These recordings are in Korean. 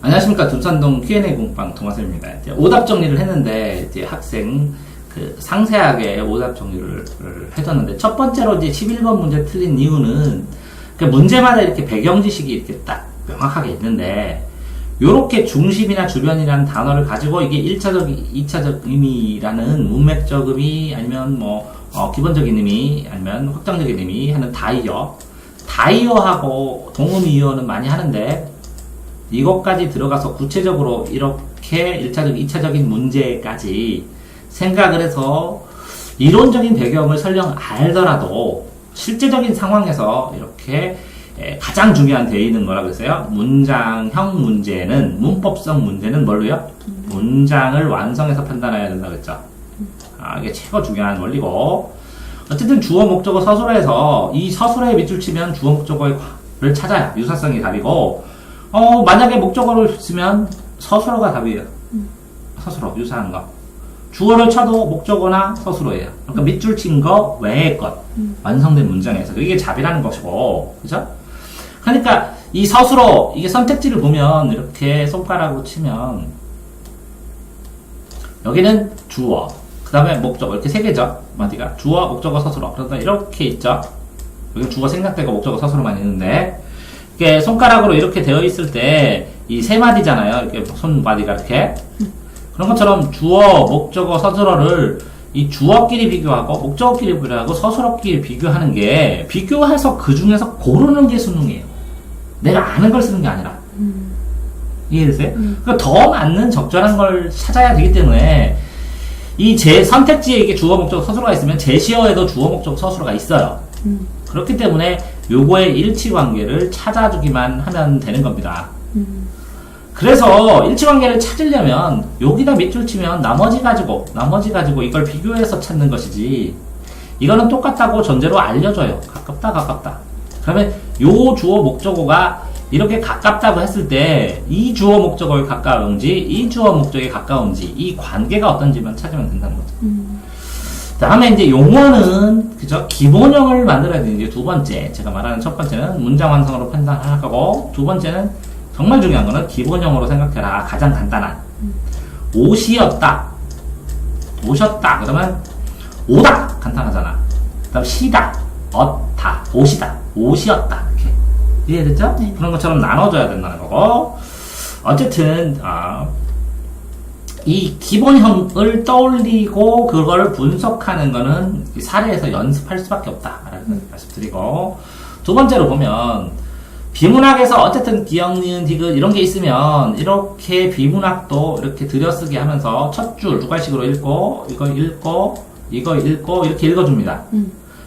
안녕하십니까. 둔산동 Q&A 공방 동화쌤입니다. 이제 오답 정리를 했는데, 이제 학생 상세하게 오답 정리를 해줬는데, 첫 번째로 이제 11번 문제 틀린 이유는, 문제마다 이렇게 배경 지식이 이렇게 딱 명확하게 있는데, 요렇게 중심이나 주변이라는 단어를 가지고 이게 1차적, 2차적 의미라는 문맥적 의미, 아니면 기본적인 의미, 아니면 확장적인 의미 하는 다이어하고 동의어는 많이 하는데, 이것까지 들어가서 구체적으로 이렇게 1차적, 2차적인 문제까지 생각을 해서 이론적인 배경을 설령 알더라도 실제적인 상황에서 이렇게 가장 중요한 되어 있는 거라고 했어요. 문장형 문제는, 문법성 문제는 뭘로요? 문장을 완성해서 판단해야 된다고 했죠. 이게 최고 중요한 원리고, 어쨌든 주어, 목적어, 서술어에서 이 서술어에 밑줄 치면 주어, 목적어를 찾아요. 유사성이 답이고, 만약에 목적어를 쓰면 서술어가 답이에요. 서술어, 유사한 거. 주어를 쳐도 목적어나 서술어예요. 그러니까 밑줄 친 거 외의 것. 완성된 문장에서. 이게 답이라는 것이고, 그죠? 그러니까 이 서술어, 이게 선택지를 보면 이렇게 손가락으로 치면 여기는 주어, 그 다음에 목적어, 이렇게 세 개죠. 마디가. 주어, 목적어, 서술어. 그러다 이렇게 있죠. 여기 주어 생략되고 목적어, 서술어만 있는데, 이게 손가락으로 이렇게 되어 있을 때 이 세 마디잖아요. 이렇게 손마디가 이렇게. 그런 것처럼 주어, 목적어, 서술어를 이 주어끼리 비교하고 목적어끼리 비교하고 서술어끼리 비교하는 게, 비교해서 그 중에서 고르는 게 수능이에요. 내가 아는 걸 쓰는 게 아니라. 이해되세요? 그러니까 더 맞는 적절한 걸 찾아야 되기 때문에 이 제 선택지에 이게 주어, 목적어, 서술어가 있으면 제시어에도 주어, 목적어, 서술어가 있어요. 그렇기 때문에 요거의 일치관계를 찾아주기만 하면 되는 겁니다. 그래서 일치관계를 찾으려면 여기다 밑줄 치면 나머지 가지고 이걸 비교해서 찾는 것이지, 이거는 똑같다고 전제로 알려줘요. 가깝다. 그러면 요 주어, 목적어가 이렇게 가깝다고 했을 때 이 주어, 목적어에 가까운지 이 주어, 목적에 가까운지 이 관계가 어떤지만 찾으면 된다는 거죠. 다음에 이제 용어는, 그죠? 기본형을 만들어야 되는 게 두 번째. 제가 말하는 첫 번째는 문장 완성으로 판단하고, 두 번째는 정말 중요한 거는 기본형으로 생각해라. 가장 간단한. 오시었다. 오셨다. 그러면 오다. 간단하잖아. 그 다음 시다. 얻다. 오시다. 오시었다. 이렇게. 이해됐죠? 네. 그런 것처럼 나눠줘야 된다는 거고. 어쨌든, 이 기본형을 떠올리고 그걸 분석하는 거는 사례에서 연습할 수밖에 없다라는 말씀드리고, 두 번째로 보면 비문학에서 어쨌든 기역, 니은, 디귿 이런 게 있으면 이렇게 비문학도 이렇게 들여쓰기 하면서 첫 줄 두괄식으로 읽고 이거 읽고 이렇게 읽어줍니다.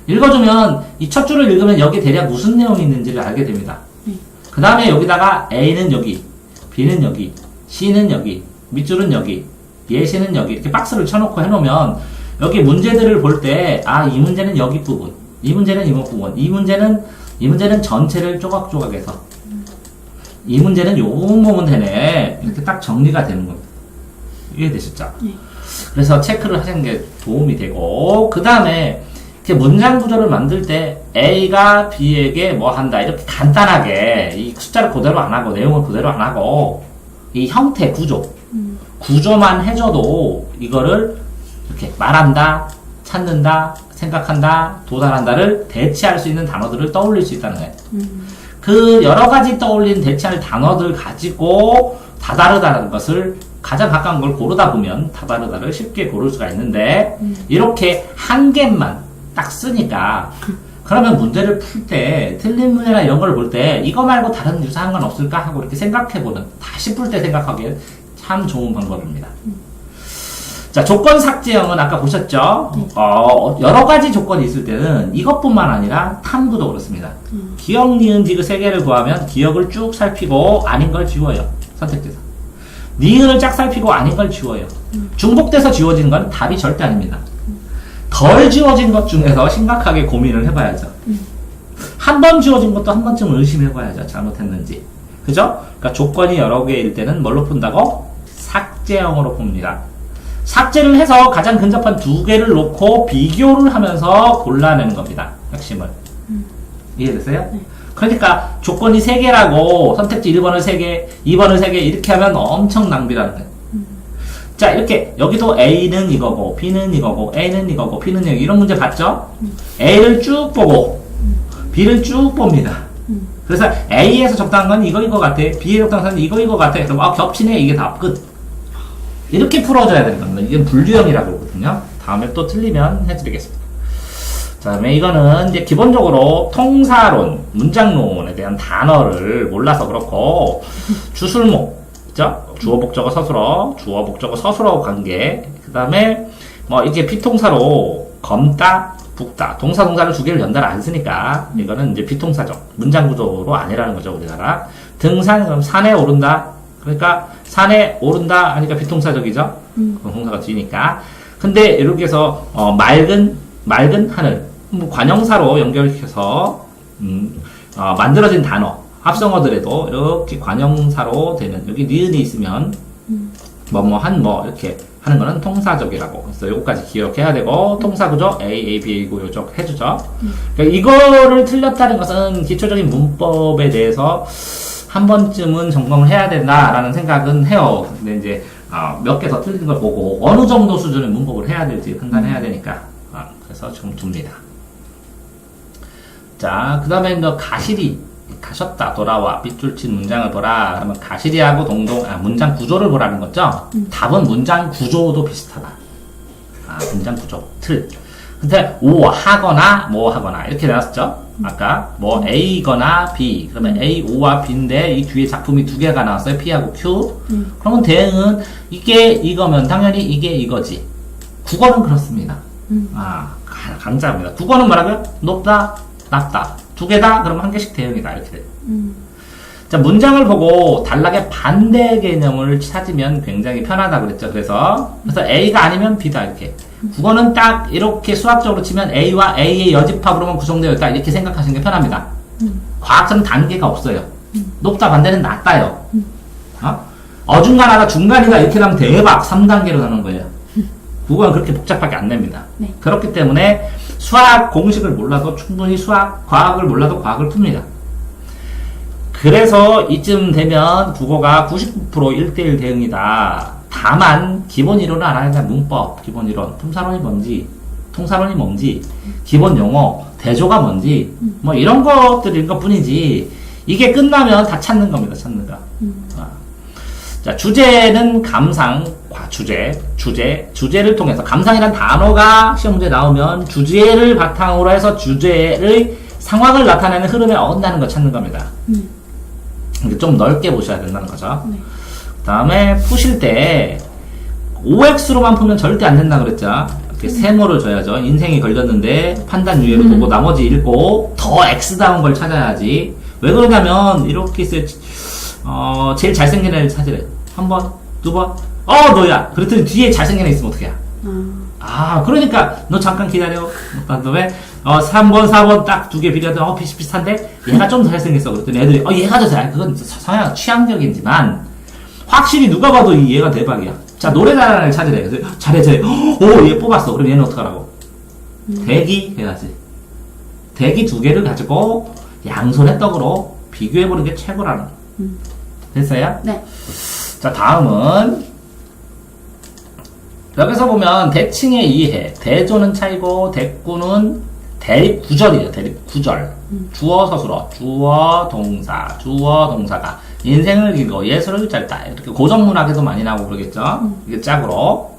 읽어주면 이 첫 줄을 읽으면 여기 대략 무슨 내용이 있는지를 알게 됩니다. 그 다음에 여기다가 A는 여기, B는 여기, C는 여기, 밑줄은 여기, 예시는 여기, 이렇게 박스를 쳐놓고 해놓으면 여기 문제들을 볼 때, 이 문제는 여기 부분, 이 문제는 이목 부분, 이 문제는 전체를 조각조각해서, 이 문제는 요 부분 보면 되네. 이렇게 딱 정리가 되는 겁니다. 이해되셨죠? 네. 그래서 체크를 하시는 게 도움이 되고, 그 다음에 이렇게 문장 구조를 만들 때 A가 B에게 뭐 한다, 이렇게 간단하게 이 숫자를 그대로 안 하고 내용을 그대로 안 하고 이 형태, 구조만 해줘도 이거를 이렇게 말한다, 찾는다, 생각한다, 도달한다를 대체할 수 있는 단어들을 떠올릴 수 있다는 거예요. 그 여러 가지 떠올린 대체할 단어들 가지고 다다르다는 것을 가장 가까운 걸 고르다 보면 다다르다를 쉽게 고를 수가 있는데, 이렇게 한 개만 딱 쓰니까, 그러면 문제를 풀 때, 틀린 문제나 이런 걸 볼 때, 이거 말고 다른 유사한 건 없을까 하고 이렇게 생각해보는, 다시 풀 때 생각하기에 참 좋은 방법입니다. 자, 조건 삭제형은 아까 보셨죠? 여러 가지 조건이 있을 때는 이것뿐만 아니라 탐구도 그렇습니다. 기역, 니은, 디귿 세 개를 구하면 기역을 쭉 살피고 아닌 걸 지워요. 선택돼서. 니은을 쫙 살피고 아닌 걸 지워요. 중복돼서 지워지는 건 답이 절대 아닙니다. 덜 지워진 것 중에서 심각하게 고민을 해봐야죠. 한 번 지워진 것도 한 번쯤 의심해봐야죠. 잘못했는지. 그죠? 그러니까 조건이 여러 개일 때는 뭘로 푼다고? 삭제형으로 풉니다. 삭제를 해서 가장 근접한 두 개를 놓고 비교를 하면서 골라내는 겁니다. 핵심을. 이해됐어요? 그러니까 조건이 3개라고 선택지 1번을 3개, 2번을 3개 이렇게 하면 엄청 낭비라는 거예요. 자, 이렇게 여기도 A는 이거고 B는 이거고 A는 이거고 B는 이거 이런 문제 봤죠? A를 쭉 보고 B를 쭉 봅니다. 그래서 A에서 적당한 건 이거 같아. B에 적당한 건 이거 같아. 그럼 겹치네. 이게 다 끝. 이렇게 풀어줘야 되는 겁니다. 이게 분류형이라고 그러거든요. 다음에 또 틀리면 해드리겠습니다. 자, 다음에 이거는 이제 기본적으로 통사론, 문장론에 대한 단어를 몰라서 그렇고 주술목, 그죠? 주어, 복적어, 서술어, 주어, 복적어, 서술어 관계. 그 다음에 뭐 이게 비통사로 검다, 북다, 동사, 동사를 2개를 연달아 안 쓰니까 이거는 이제 비통사적 문장 구조로 아니라는 거죠. 우리나라 등산, 그럼 산에 오른다. 그러니까 산에 오른다 하니까 비통사적이죠. 그럼 동사가 뒤니까. 근데 이렇게 해서 맑은 하늘, 뭐 관형사로 연결시켜서 만들어진 단어 합성어들에도 이렇게 관형사로 되는 여기 니은이 있으면 이렇게 하는 거는 통사적이라고. 그래서 요거까지 기억해야 되고 통사구조 A, B, A고 요적 해주죠. 그러니까 이거를 틀렸다는 것은 기초적인 문법에 대해서 한 번쯤은 점검을 해야 된다라는 생각은 해요. 근데 이제 몇 개 더 틀린 걸 보고 어느 정도 수준의 문법을 해야 될지 판단해야 되니까 그래서 좀 둡니다. 자, 그 다음에 가시리 가셨다 돌아와 빗줄 친 문장을 보라. 그러면 가시리하고 문장 구조를 보라는 거죠. 답은 문장 구조도 비슷하다. 문장 구조 틀. 근데 하거나 이렇게 나왔었죠. 아까 A거나 B. 그러면 A, O와 B인데 이 뒤에 작품이 2개가 나왔어요. P하고 Q. 그러면 대응은 이게 이거면 당연히 이게 이거지. 국어는 그렇습니다. 강자입니다. 국어는 뭐라고요? 높다, 낮다. 2개다? 그러면 1개씩 대응이다. 이렇게 돼요. 자, 문장을 보고 단락의 반대 개념을 찾으면 굉장히 편하다 그랬죠. 그래서 A가 아니면 B다. 이렇게. 국어는 딱 이렇게 수학적으로 치면 A와 A의 여집합으로만 구성되어 있다. 이렇게 생각하시는 게 편합니다. 과학서는 단계가 없어요. 높다 반대는 낮다요. 어중간하다 중간이다 이렇게 하면 대박 3단계로 나는 거예요. 국어는 그렇게 복잡하게 안 냅니다. 네. 그렇기 때문에 수학 공식을 몰라도 충분히 과학을 몰라도 과학을 풉니다. 그래서 이쯤 되면 국어가 99% 1대1 대응이다. 다만 기본 이론을 알아야 된다. 문법, 기본 이론, 품사론이 뭔지, 통사론이 뭔지, 기본 용어, 대조가 뭔지 뭐 이런 것들인 것 뿐이지 이게 끝나면 다 찾는 겁니다. 찾는 거. 자, 주제는 감상, 주제를 통해서 감상이란 단어가 시험 문제에 나오면 주제를 바탕으로 해서 주제의 상황을 나타내는 흐름에 어긋나는 거 찾는 겁니다. 좀 넓게 보셔야 된다는 거죠. 네. 그 다음에 푸실 때 OX로만 풀면 절대 안 된다 그랬죠. 이렇게 세모를 줘야죠. 인생이 걸렸는데 판단 유예를 보고 나머지 읽고 더 X다운 걸 찾아야지. 왜 그러냐면 이렇게 제일 잘생긴 애를 찾으래. 한 번, 2번, 너야. 그랬더니 뒤에 잘생긴 애 있으면 어떡해. 그러니까 너 잠깐 기다려. 그다음에 3번, 4번 딱 2개 비교하더니 비슷비슷한데 얘가 좀 더 잘생겼어. 그랬더니 애들이 얘가 더 잘. 그건 성향 취향적이지만 확실히 누가 봐도 얘가 대박이야. 자, 노래 잘하는 애를 찾으래. 그래서 잘해. 얘 뽑았어. 그럼 얘는 어떡하라고? 대기 해야지. 대기 2개를 가지고 양손의 떡으로 비교해보는 게 최고라는. 됐어요? 네. 자, 다음은 여기서 보면 대칭의 이해, 대조는 차이고 대꾸는 대립구절이에요. 대립구절. 주어 서술어, 주어 동사가 인생을 길고 예술을 짧다. 이렇게 고전문학에도 많이 나오고 그러겠죠. 이게 짝으로.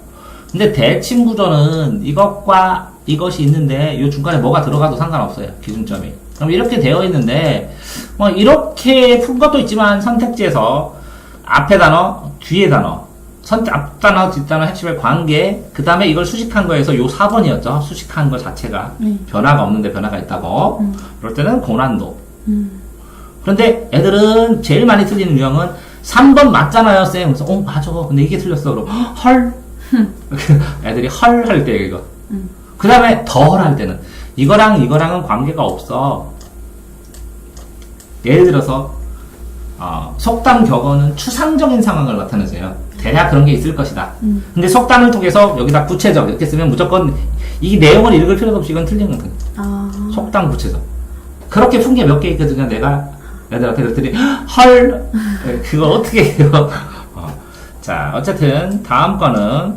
근데 대칭 구조는 이것과 이것이 있는데 이 중간에 뭐가 들어가도 상관없어요. 기준점이. 그럼 이렇게 되어 있는데 이렇게 푼 것도 있지만 선택지에서 앞에 단어, 뒤에 단어, 앞 단어, 뒷 단어, 핵심의 관계, 그 다음에 이걸 수식한 거에서 요 4번이었죠. 수식한 거 자체가. 변화가 없는데 변화가 있다고. 그럴 때는 고난도. 그런데 애들은 제일 많이 틀리는 유형은 3번 맞잖아요, 쌤. 그래서, 맞아. 근데 이게 틀렸어. 그럼, 헐. 애들이 헐 할 때, 이거. 그 다음에 덜 할 때는, 이거랑은 관계가 없어. 예를 들어서, 속담 격언은 추상적인 상황을 나타내줘요. 대략 그런 게 있을 것이다. 근데 속담을 통해서 여기다 구체적 이렇게 쓰면 무조건 이 내용을 읽을 필요도 없이 이건 틀린 거거든. 속담 구체적. 그렇게 푼 게 몇 개 있거든요. 내가 애들한테 그랬더니 헐 그거 어떻게 해요? 자, 어쨌든 다음 거는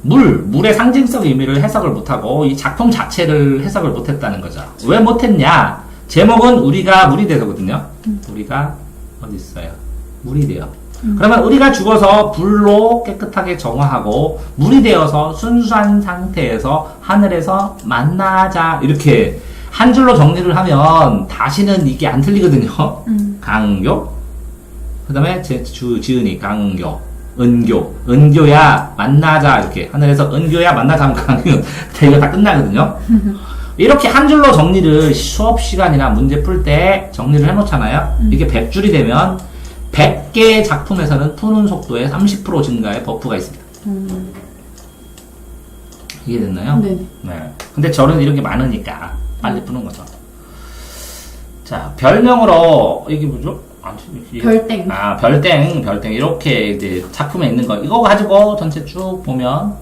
물의 상징적 의미를 해석을 못하고 이 작품 자체를 해석을 못했다는 거죠. 왜 못했냐? 제목은 우리가 물이 돼서거든요. 우리가 어디 있어요? 물이 돼요. 그러면 우리가 죽어서 불로 깨끗하게 정화하고 물이 되어서 순수한 상태에서 하늘에서 만나자 이렇게 한 줄로 정리를 하면 다시는 이게 안 틀리거든요. 강교 그 다음에 지은이 강교 은교야 만나자 이렇게 하늘에서 은교야 만나자 하면 강교 이거 다 끝나거든요. 이렇게 한 줄로 정리를 수업 시간이나 문제 풀 때 정리를 해놓잖아요. 이게 100줄이 되면 100개의 작품에서는 푸는 속도에 30% 증가의 버프가 있습니다. 이해됐나요? 네네. 네. 근데 저는 이런 게 많으니까 빨리 푸는 거죠. 자, 별명으로 이게 뭐죠? 별땡. 아, 별땡. 이렇게 이제 작품에 있는 거 이거 가지고 전체 쭉 보면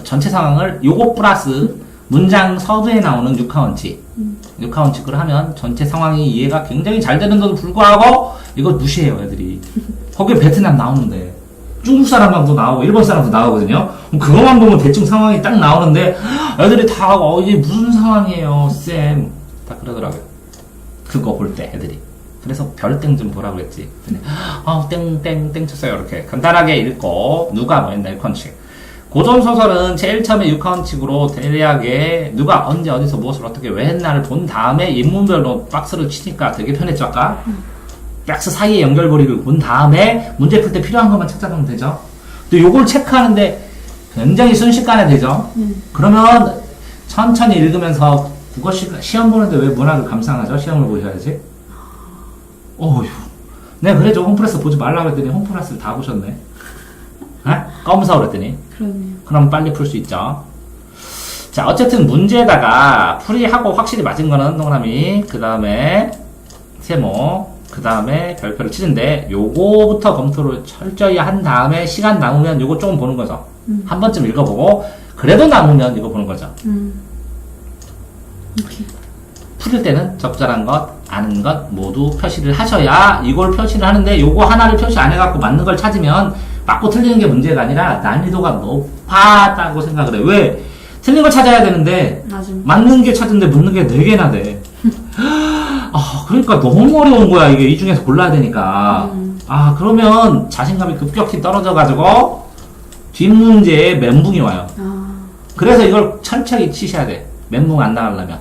전체 상황을 요거 플러스 문장 서두에 나오는 6하원칙 6하원칙을 하면 전체 상황이 이해가 굉장히 잘 되는데도 불구하고 이거 무시해요 애들이. 거기에 베트남 나오는데 중국 사람도 나오고 일본 사람도 나오거든요. 그것만 보면 대충 상황이 딱 나오는데 애들이 다 이게 무슨 상황이에요 쌤 다 그러더라고요. 그거 볼 때 애들이. 그래서 별땡 좀 보라고 했지. 땡 쳤어요. 이렇게 간단하게 읽고 누가 뭐 했나 6하원칙. 고전소설은 제일 처음에 6하원칙으로 대략에 누가 언제 어디서 무엇을 어떻게 왜 했나를 본 다음에 인물별로 박스를 치니까 되게 편했죠 아까? 박스 사이의 연결고리를 본 다음에 문제 풀 때 필요한 것만 찾아보면 되죠. 또 요걸 체크하는데 굉장히 순식간에 되죠. 그러면 천천히 읽으면서 국어 시험 보는데 왜 문학을 감상하죠? 시험을 보셔야지. 어휴. 내가 그래 저 홈플러스 보지 말라고 했더니 홈플러스를 다 보셨네. 검사 그랬더니. 그러네요. 그럼 빨리 풀 수 있죠. 자, 어쨌든 문제에다가 풀이하고 확실히 맞은 거는 동그라미, 그 다음에 세모, 그 다음에 별표를 치는데 요거부터 검토를 철저히 한 다음에 시간 남으면 요거 조금 보는 거죠. 한 번쯤 읽어보고 그래도 남으면 이거 보는 거죠. 오케이. 풀릴 때는 적절한 것, 아는 것 모두 표시를 하셔야 이걸 표시를 하는데 요거 하나를 표시 안 해갖고 맞는 걸 찾으면 맞고 틀리는 게 문제가 아니라 난이도가 높았다고 생각을 해. 왜? 틀린 걸 찾아야 되는데 맞는 게 찾는데 묻는 게 4개나 돼. 그러니까 너무 어려운 거야. 이게 이 중에서 골라야 되니까. 그러면 자신감이 급격히 떨어져가지고 뒷문제에 멘붕이 와요. 그래서 이걸 철저히 치셔야 돼. 멘붕 안 나가려면.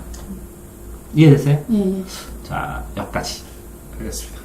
이해됐어요? 예. 자, 여기까지. 알겠습니다.